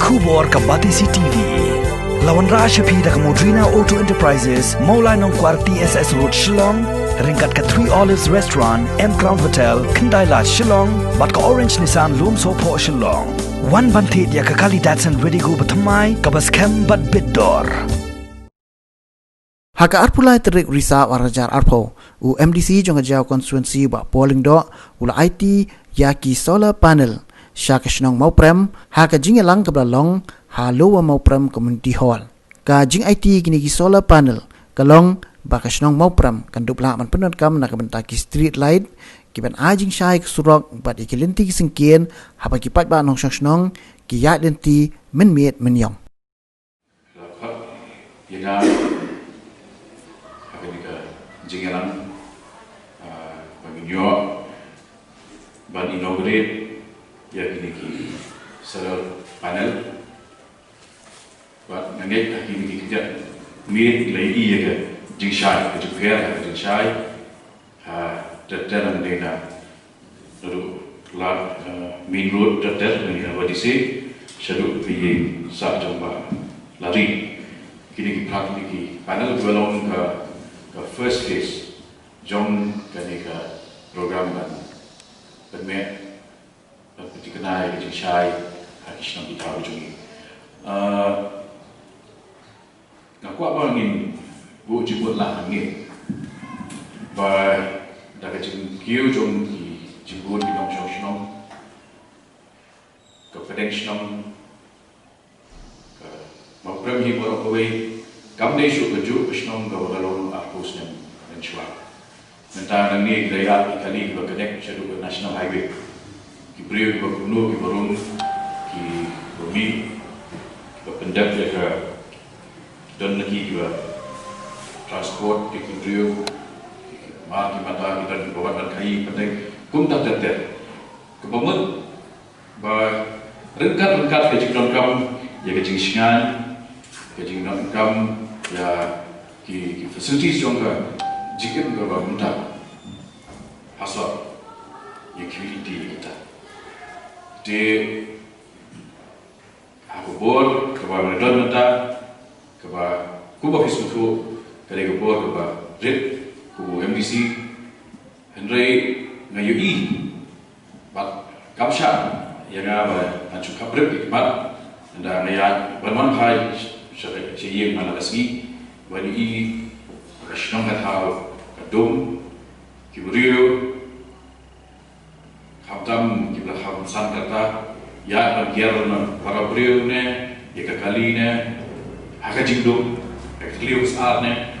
Kubor Kabatisi TV. Lawan Rashapi dak Modrina Auto Enterprises, Maulai Nongkwar TSS Road Shillong, ringkat ke Three Olives Restaurant, M Crown Hotel, Kendaila Shillong, bat ke Orange Nissan Lumso Po Shillong. Wan bantit ya ke Kali Datsun ready go bertemai, kabas kem bat bidor. Haka arpulai terik risa warajar arpo, u MDC jonga jau konstituensi ba polling do, ula IT yaki solar panel, syaka shnong mau prem, haka jingelang kebelalong, halo mau prem community hall. Ka jing IT gini ki solar panel, kalong baka shnong mau prem, kan dupla man penat kam nak bentaki street light, kiban ajing syai kesurok, bat ikilinti kisengkien, hapa kipat ba nong shnong, ki yak denti menmiet menyong. Jingelang bagi New York ban inaugurate ya ini ki solar panel buat nanti ini ki kerja meet lagi ya ke jingshai ke juga ke jingshai dalam dena lalu main road dalam dena wadisi syarut pergi saat jumpa lari kini ki praktik ki panel belum ke first case, John Kanika program dan permit dikenai dengan Syai Hakishnam kita ujungi. Ngaku apa angin bu jemputlah angin, bah dah kecil kiu John jemput di dalam Syoshnam, ke Fedengshnam, ke mau pergi bawa kawai. Kami dah syuk kerja Krishnam gawalalong apus dan cuak. Mentang ni gaya kali berkedek syadu ke National Highway. Ki beriu ki berkuno ki berung ki bumi ki berpendap ya ke dan lagi juga transport ki beriu ki mata kita di bawah dan kai penting kum tak terter. Kebangun bah rengkat ke jikron kam ya ke jingsingan ke jingron kam ya ki facilities yang ka jikin ka ba munta haswa ya community kita de aku bor ka ba redon mata ka ba ku ba fisutu ka de bor ka ba rit ku MDC Henry ngayui ba kapsha ya nga ba anchu kabrip ikmat anda ngaya banwan hai syekh Malagasy wani i kashnong hatau kadum kibrio khabdam kibla kham santata ya bagierna para brio ne ya kakali ne haka jingdum kliu sarne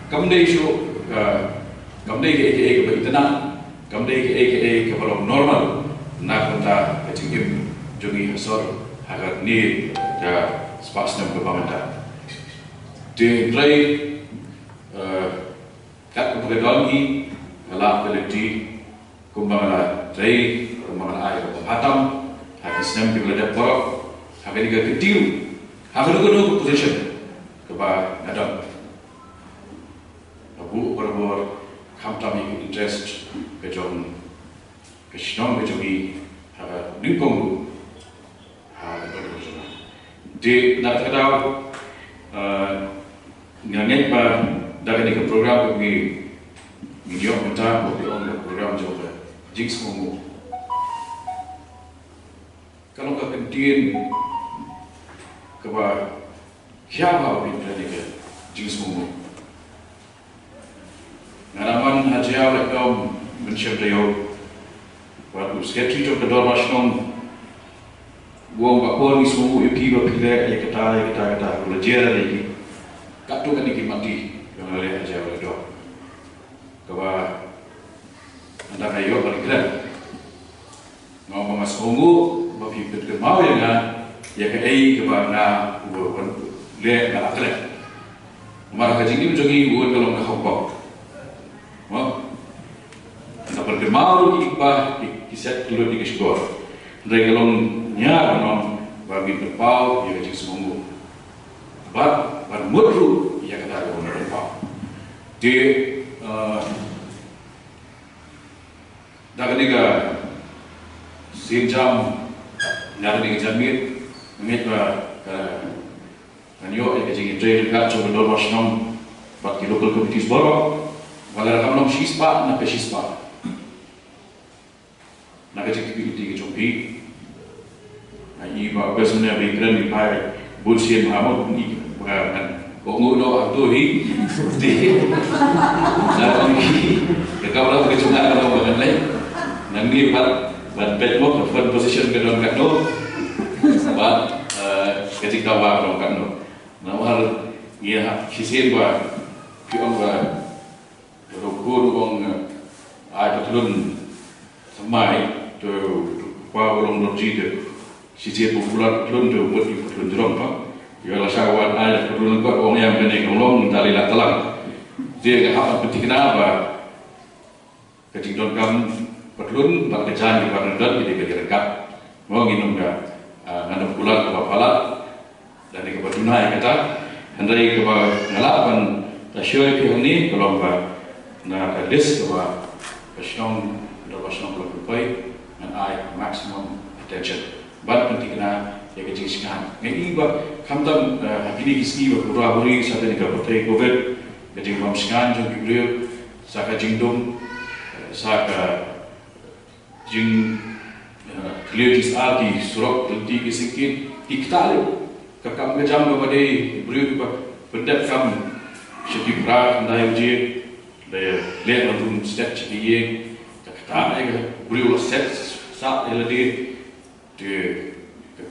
kamde isho kamde ke baitana kamde ke balom normal na konta kajingim jongi hasor haka ni ja spasnya berpamata. Di tray kat kebetulan ini adalah quality kumbang tray kumbang air hatam habis nem di belada porok habis juga kecil habis juga position keba adam abu berbor kamtam ikut interest kejong keshnong kejogi habis ningkong di nak tahu nganget pa dari ke program kami video kita bagi orang program juga jigs momo kalau ka kentin ke ba siapa bin dari ke jigs momo ngaraman hajia lekam mensyadeo waktu sketch itu kedua masnong buang bakor ni semua yuki bapile ya kata belajar lagi katu kan dikimati yang oleh aja oleh doa kawa anda kayo bergerak mau mengas ungu bapi bergemau ya kan ya ke ai ke bana buat le na akle mara ka jingi jongi buat kalau nak hokok mau anda bergemau di ba kisah dulu di skor regelon nya non bagi berpau ya jing semua bat bermudru ya kata orang berpau di dah ketiga sinjam nyari dengan jamir ngit ba kanyo ay kajing trail ka so do wasnom bat ki local communities boro wala kamnom shispa na peshispa na kajing community ke chompi ai ba besuna be gran di pai bulsien hamod ni ko ngulo ato hi di na ni ke kabla ke chunga ka ba kan lai nang ni bat bet mo ka position ke don ka do ba ketika ba don ka do na war ya kisien ba ki on ba ro ko ong ai patulun samai to pa bolong do ji de kisien popular patulun do buat di patulun drom pa yo la sawan ai patulun ko ong yang kene ngolong tali la talang dia ka apa petikna ba ketika don kam patulun ba kejan di barandot di dekat mau nginum ga ngandap pulang ke bapala dan ke baduna kata hendai ke ngalapan tasyoi pi ni kalau ba na kadis ke ba pasong do pasong ko pai and I maximum attention bat pentingna ya ke jingsikan ngai ba kamtam hakini kiski ba pura huri sa ni ka patai covid ke jing mamskan jong kibrio sa ka jingdom sa ka jing klientis arti surok di kisikin diktale kakam ngejam ba dei beriu ba pendat kam syeki pra ndai je le lagun step chiki ye kakta ai beriu set sa ele de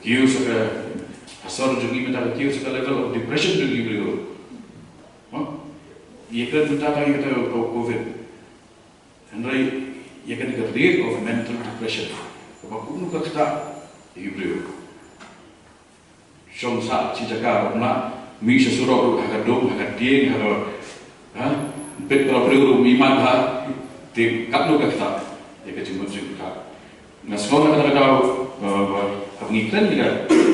kiu sa asor jungi meta kiu sa level of depression jungi beriu ye kan tuta ka ye covid andai ye kan the rate of mental depression Bakunu kakta Hebrew. Shom sa ci jaga na mi sesuro hakadom hakading haro bet pro mi man ha te kapno kakta ye ke jimut jika na skona kata kata ngikran juga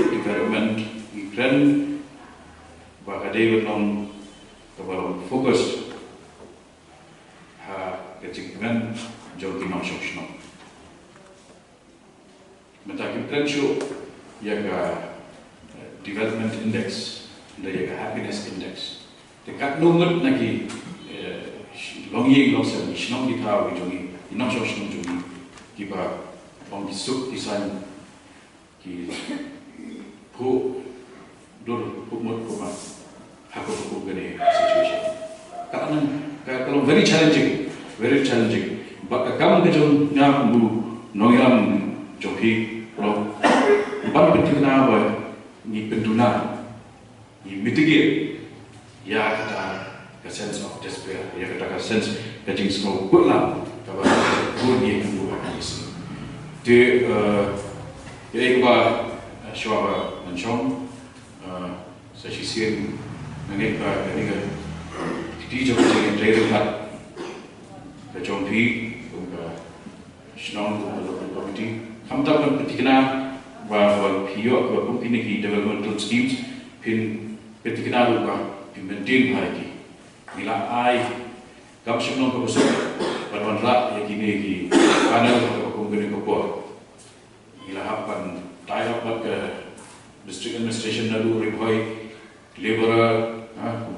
environment ngikran ba kade non kabalo fokus ha ke jingman jogi non shokshno metakim trencho yaga development index dan yaga happiness index dekat nomor lagi longi losen shnong di tahu jongi inong shnong jongi kiba long bisuk design ki pu dur pumut kuma hakku gane situation kalau very challenging baka kam ke jong nyam bu nongyam joki lo ban penting na ba ni penduna ni mitigate ya kata a sense of despair ya kata a sense that things go good lah kaba good ni kan buat is de ya ba shwa and chong sa sisien nangit ba ni ga di jo je trader hat ka chong pi ka shnong ko committee हम तब प्रतिक्रिया पियो कुम्पनी की developmental schemes फिर प्रतिक्रिया रूपा फिर मेंटेन भाई मिला आई कम शब्दों को बसो परवंडला ये की पैनल को कुम्पनी को पर मिला अपन type up district administration Nalu रिकॉय लेबर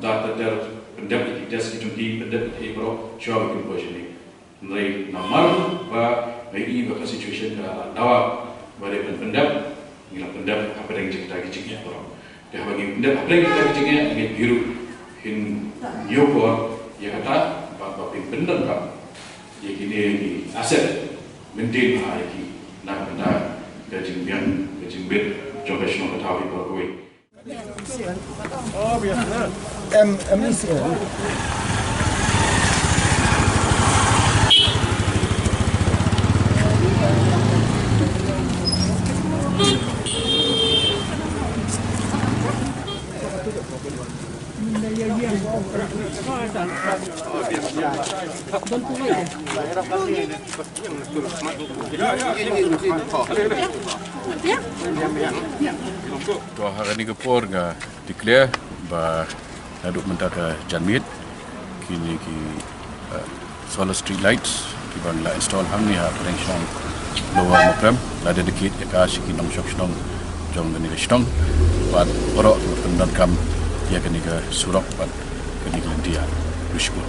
दाता ter pendapat kita sekitar pendapat ebro syawal kimposhini nai namar ba ini bakal situation dawa pada pendap gila pendap apa yang kita kiciknya orang dah bagi pendap apa yang kita kiciknya ini biru hin yoko ya kata bapa pendap kan ya kini aset maintain hari ini nak benda gajing bed professional ketahui berkoi oh biasa MNC Tuh hari ini kepor ga declare ba naduk mentaka janmit kini ki solar street lights ki ban la install hamni ha connection lower mapram la dedicate ka shi ki nom shok shnong jong ni shtong pat oro pendan kam ya kini ke surok pat kini ke dia bersyukur.